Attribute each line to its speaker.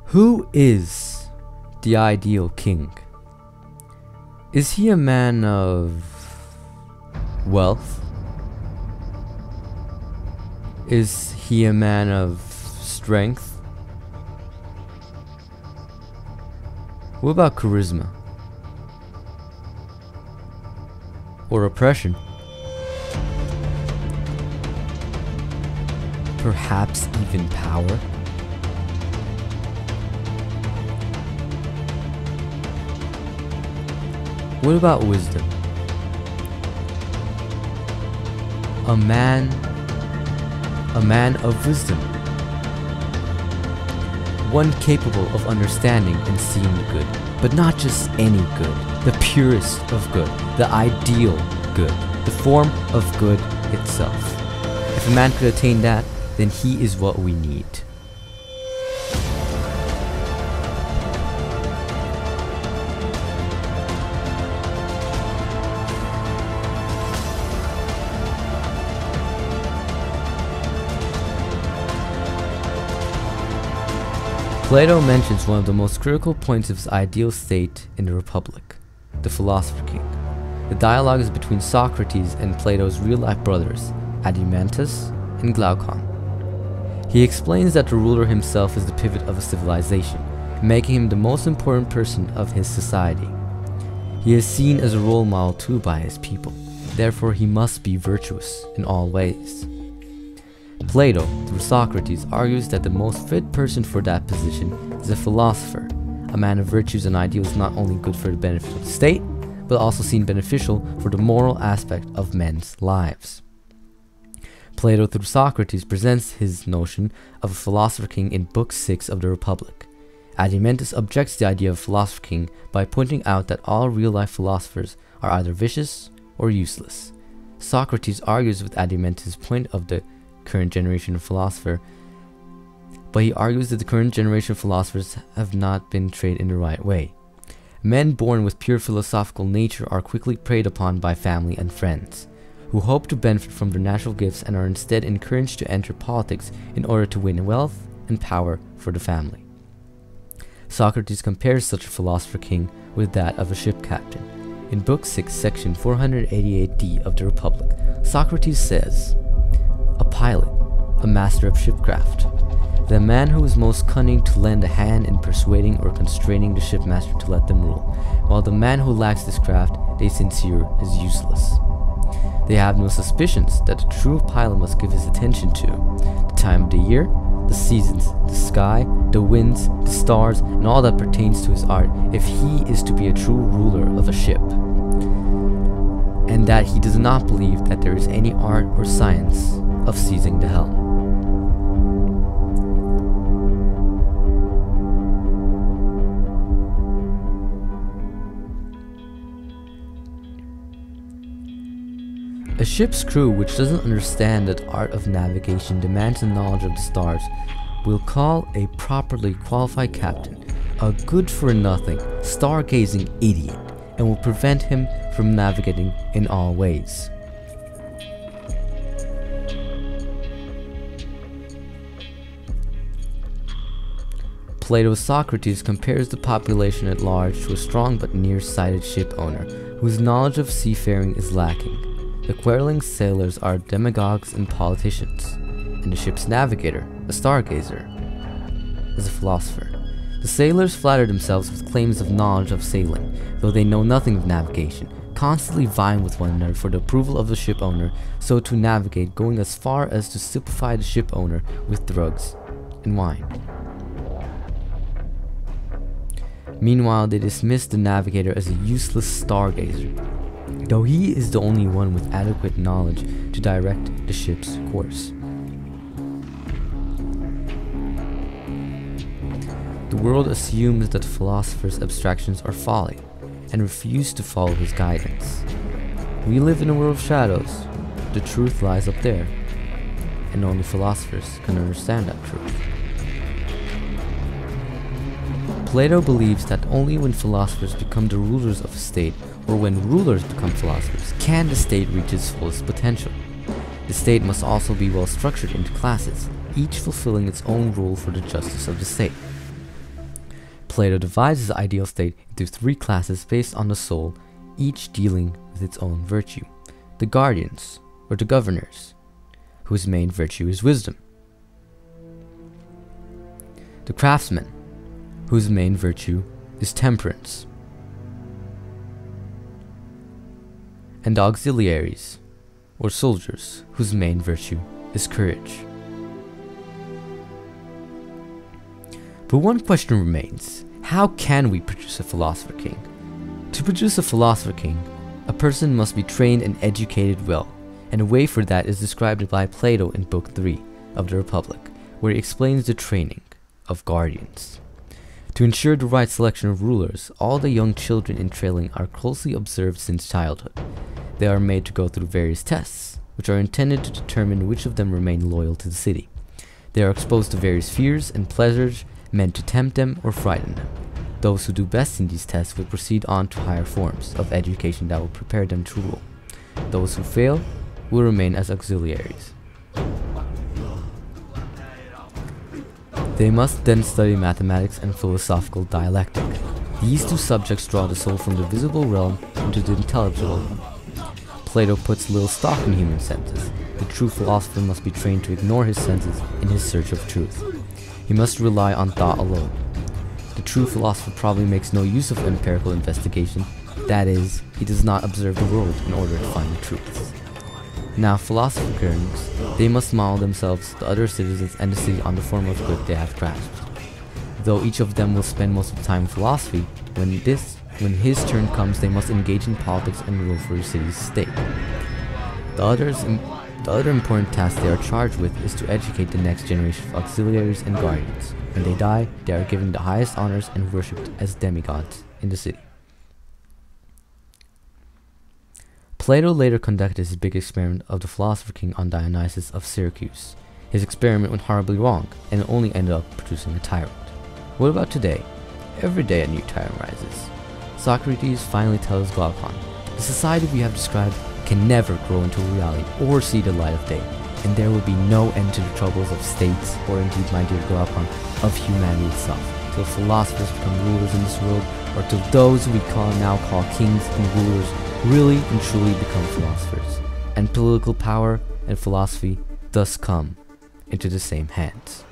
Speaker 1: Who is the ideal king? Is he a man of wealth? Is he a man of strength? What about charisma? Or oppression? Perhaps even power? What about wisdom? A man of wisdom. One capable of understanding and seeing the good, but not just any good, the purest of good, the ideal good, the form of good itself. If a man could attain that, then he is what we need. Plato mentions one of the most critical points of his ideal state in the Republic, the Philosopher King. The dialogue is between Socrates and Plato's real-life brothers, Adeimantus and Glaucon. He explains that the ruler himself is the pivot of a civilization, making him the most important person of his society. He is seen as a role model too by his people, therefore he must be virtuous in all ways. Plato, through Socrates, argues that the most fit person for that position is a philosopher, a man of virtues and ideals not only good for the benefit of the state, but also seen beneficial for the moral aspect of men's lives. Plato, through Socrates, presents his notion of a philosopher king in Book 6 of the Republic. Adeimantus objects to the idea of philosopher king by pointing out that all real-life philosophers are either vicious or useless. Socrates argues with Adeimantus' point of the current generation of philosopher, but he argues that the current generation of philosophers have not been trained in the right way. Men born with pure philosophical nature are quickly preyed upon by family and friends, who hope to benefit from their natural gifts and are instead encouraged to enter politics in order to win wealth and power for the family. Socrates compares such a philosopher king with that of a ship captain. In Book 6, section 488d of the Republic, Socrates says, "A pilot, a master of shipcraft, the man who is most cunning to lend a hand in persuading or constraining the shipmaster to let them rule, while the man who lacks this craft they censure is useless. They have no suspicions that the true pilot must give his attention to the time of the year, the seasons, the sky, the winds, the stars, and all that pertains to his art, if he is to be a true ruler of a ship, and that he does not believe that there is any art or science of seizing the helm." A ship's crew which doesn't understand that art of navigation demands a knowledge of the stars will call a properly qualified captain a good-for-nothing, stargazing idiot, and will prevent him from navigating in all ways. Plato's Socrates compares the population at large to a strong but nearsighted ship owner whose knowledge of seafaring is lacking. The quarreling sailors are demagogues and politicians, and the ship's navigator, a stargazer, is a philosopher. The sailors flatter themselves with claims of knowledge of sailing, though they know nothing of navigation, constantly vying with one another for the approval of the ship owner, so to navigate, going as far as to stupefy the ship owner with drugs and wine. Meanwhile, they dismiss the navigator as a useless stargazer, though he is the only one with adequate knowledge to direct the ship's course. The world assumes that the philosopher's abstractions are folly, and refuse to follow his guidance. We live in a world of shadows. The truth lies up there, and only philosophers can understand that truth. Plato believes that only when philosophers become the rulers of a state, or when rulers become philosophers, can the state reach its fullest potential. The state must also be well structured into classes, each fulfilling its own role for the justice of the state. Plato divides his ideal state into three classes based on the soul, each dealing with its own virtue. The guardians, or the governors, whose main virtue is wisdom. The craftsmen, whose main virtue is temperance. And the auxiliaries, or soldiers, whose main virtue is courage. But one question remains: how can we produce a philosopher king? To produce a philosopher king, a person must be trained and educated well, and a way for that is described by Plato in Book 3 of the Republic, where he explains the training of guardians. To ensure the right selection of rulers, all the young children in trailing are closely observed since childhood. They are made to go through various tests, which are intended to determine which of them remain loyal to the city. They are exposed to various fears and pleasures meant to tempt them or frighten them. Those who do best in these tests will proceed on to higher forms of education that will prepare them to rule. Those who fail will remain as auxiliaries. They must then study mathematics and philosophical dialectic. These two subjects draw the soul from the visible realm into the intelligible realm. Plato puts little stock in human senses. The true philosopher must be trained to ignore his senses in his search of truth. He must rely on thought alone. The true philosopher probably makes no use of empirical investigation, that is, he does not observe the world in order to find the truths. Now, philosopher kings, they must model themselves, the other citizens, and the city on the form of good they have grasped. Though each of them will spend most of the time in philosophy, when his turn comes, they must engage in politics and rule for the city's state. The other important task they are charged with is to educate the next generation of auxiliaries and guardians. When they die, they are given the highest honors and worshipped as demigods in the city. Plato later conducted his big experiment of the Philosopher King on Dionysius of Syracuse. His experiment went horribly wrong, and it only ended up producing a tyrant. What about today? Every day a new tyrant rises. Socrates finally tells Glaucon, the society we have described can never grow into reality or see the light of day, and there will be no end to the troubles of states, or indeed, my dear Glaucon, of humanity itself, till philosophers become rulers in this world, or till those we now call kings and rulers really and truly become philosophers, and political power and philosophy thus come into the same hands.